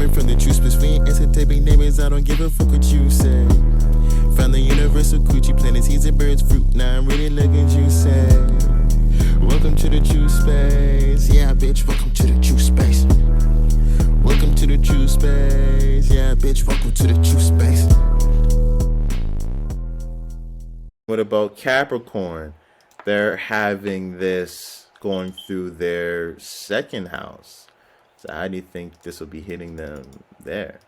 Coming from the Truspace, we ain't answer to big neighbors. I don't give a fuck what you say. Found the universal coochie, planting seeds and birds fruit. Now I'm really looking juicy. Welcome to the Truspace. Yeah, bitch, welcome to the Truspace. Welcome to the Truspace. Yeah, bitch, welcome to the Truspace. What about Capricorn? They're having this going through their second house. So how do you think this will be hitting them there?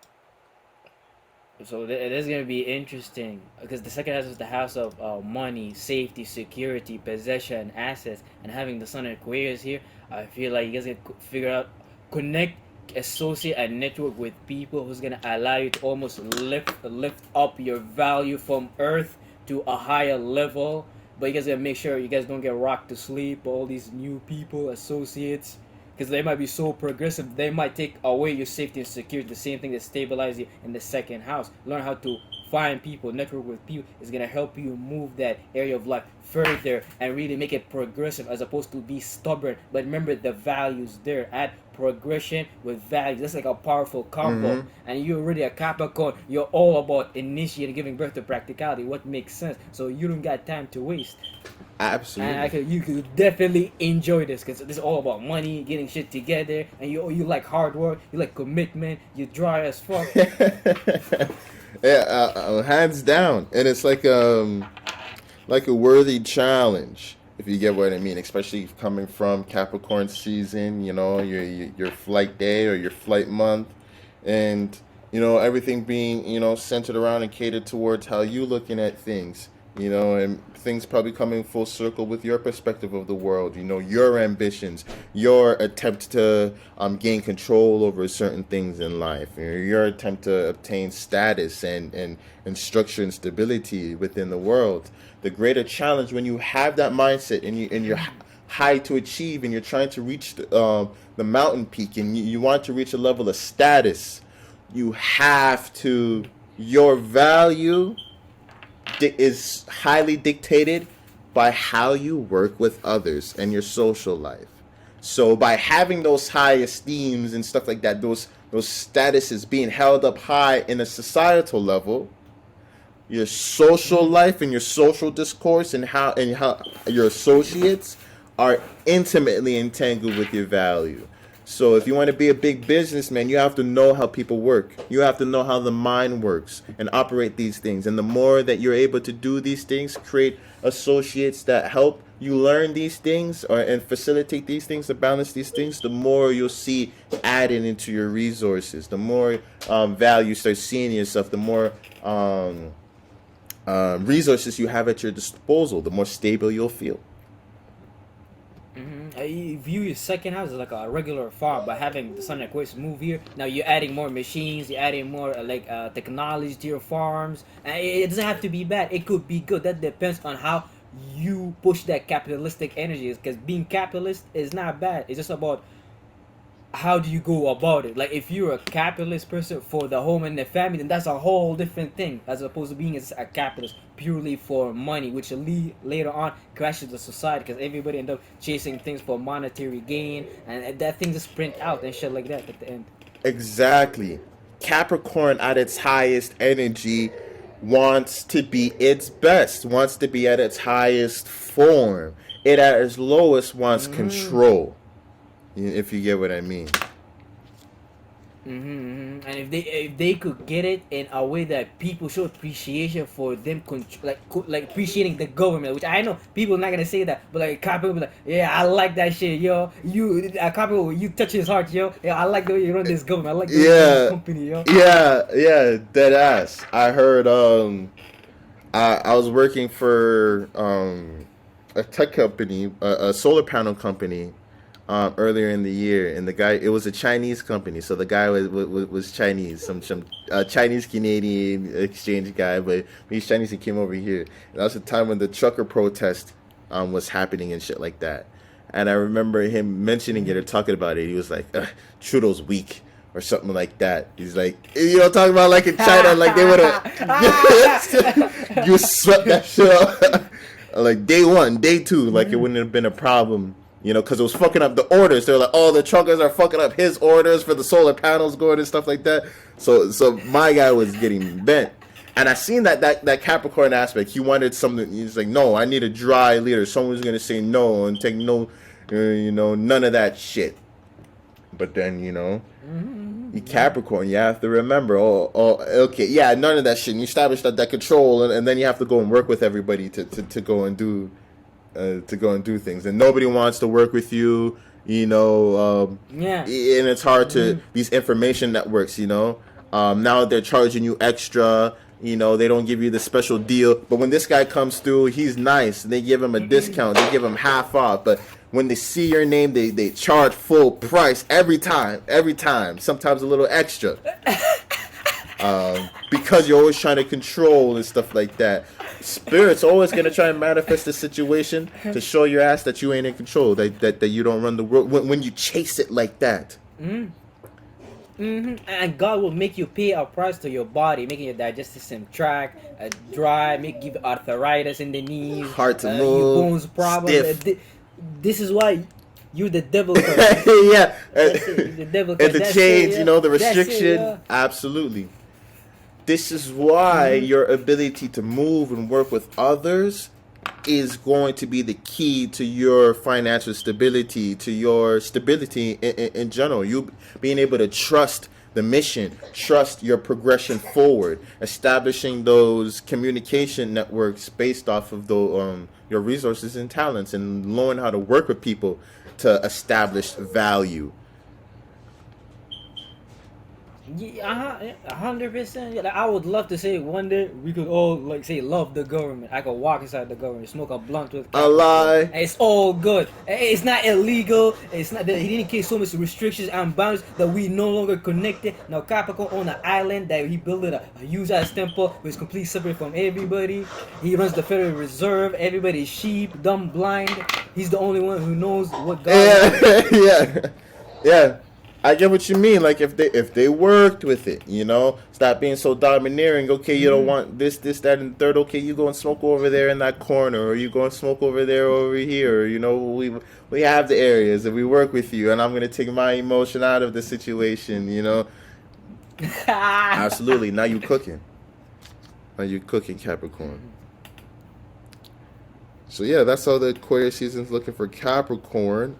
So it is going to be interesting because the second house is the house of money, safety, security, possession, assets, and having the sun in Aquarius here, I feel like you guys can figure out, connect, associate, and network with people who's going to allow you to almost lift up your value from Earth to a higher level. But you guys gotta make sure you guys don't get rocked to sleep by all these new people, associates, because they might be so progressive. They might take away your safety and security. The same thing that stabilizes you in the second house. Learn how to find people, network with people is gonna help you move that area of life further and really make it progressive as opposed to be stubborn. But remember the values there. Add progression with values. That's like a powerful combo. Mm-hmm. And you're already a Capricorn. You're all about initiating, giving birth to practicality. What makes sense? So you don't got time to waste. Absolutely. And you could definitely enjoy this because this is all about money, getting shit together, and you like hard work, you like commitment, you dry as fuck. Yeah, hands down, and it's like a worthy challenge, if you get what I mean. Especially coming from Capricorn season, you know, your flight day or your flight month, and you know everything being centered around and catered towards how you looking at things. You know, and things probably coming full circle with your perspective of the world. You know, your ambitions, your attempt to gain control over certain things in life, your attempt to obtain status and structure and stability within the world. The greater challenge when you have that mindset and you're high to achieve and you're trying to reach the mountain peak and you want to reach a level of status, you have to, your value is highly dictated by how you work with others and your social life. So by having those high esteems and stuff like that, those statuses being held up high in a societal level, your social life and your social discourse and how your associates are intimately entangled with your value. So if you want to be a big businessman, you have to know how people work. You have to know how the mind works and operate these things. And the more that you're able to do these things, create associates that help you learn these things and facilitate these things, to balance these things, the more you'll see added into your resources. The more value you start seeing yourself, the more resources you have at your disposal, the more stable you'll feel. You view your second house as like a regular farm. By having the sun and Aquarius move here, now you're adding more machines, you're adding more technology to your farms, and it doesn't have to be bad. It could be good. That depends on how you push that capitalistic energy, because being capitalist is not bad. It's just about how do you go about it. Like if you're a capitalist person for the home and the family, then that's a whole different thing as opposed to being a capitalist purely for money, which later on crashes the society because everybody end up chasing things for monetary gain, and that thing just sprint out and shit like that at the end. Exactly. Capricorn at its highest energy wants to be its best, wants to be at its highest form. It at its lowest wants control. If you get what I mean. And if they could get it in a way that people show appreciation for them, like appreciating the government, which I know people are not gonna say that, but like Capricorn will be like, yeah, I like that shit, yo. Capricorn, you touch his heart, yo. Yeah, I like the way you run this government. I like the way you run this company, yo. Yeah, dead ass. I heard I was working for a tech company, a solar panel company. Earlier in the year, and the guy, it was a Chinese company, so the guy was Chinese, some Chinese Canadian exchange guy, but he's Chinese. He came over here, and that was the time when the trucker protest was happening and shit like that. And I remember him mentioning it or talking about it. He was like, Trudeau's weak or something like that. He's like, talking about like in China, like they would have you swept that shit up like day one, day two, like it wouldn't have been a problem. You know, because it was fucking up the orders. They're like, oh, the truckers are fucking up his orders for the solar panels going and stuff like that. So my guy was getting bent. And I seen that Capricorn aspect. He wanted something. He's like, no, I need a dry leader. Someone who's going to say no and take no, none of that shit. But then, Capricorn, you have to remember, okay, yeah, none of that shit. And you establish that control, and then you have to go and work with everybody to go and do things, and nobody wants to work with you, and it's hard to these information networks, now they're charging you extra, they don't give you the special deal, but when this guy comes through, he's nice, they give him a discount, they give him half off, but when they see your name, they charge full price every time, sometimes a little extra, because you're always trying to control and stuff like that. Spirit's always going to try and manifest the situation to show your ass that you ain't in control, that you don't run the world when you chase it like that. And God will make you pay a price to your body, making your digestive system dry, give you arthritis in the knees, hard to move, your bones problems. This is why you the devil. Yeah, the devil. And the chains, the restriction, absolutely. This is why your ability to move and work with others is going to be the key to your financial stability, to your stability in general. You being able to trust the mission, trust your progression forward, establishing those communication networks based off of your resources and talents, and learning how to work with people to establish value. 100%. I would love to say one day we could all love the government. I could walk inside the government, smoke a blunt with a lie. It's all good. It's not illegal. It's not that he didn't create so much restrictions and boundaries that we no longer connected. Now Capricorn on an island that he built a huge ass temple, which is completely separate from everybody. He runs the Federal Reserve. Everybody's sheep, dumb, blind. He's the only one who knows what God. Yeah. I get what you mean. Like if they worked with it, stop being so domineering. Okay, you don't want this, that, and the third. Okay, you go and smoke over there in that corner, or you go and smoke over there, over here. We have the areas that we work with you, and I'm gonna take my emotion out of the situation. Absolutely. Now you cooking. Capricorn. So yeah, that's how the Aquarius season's looking for Capricorn.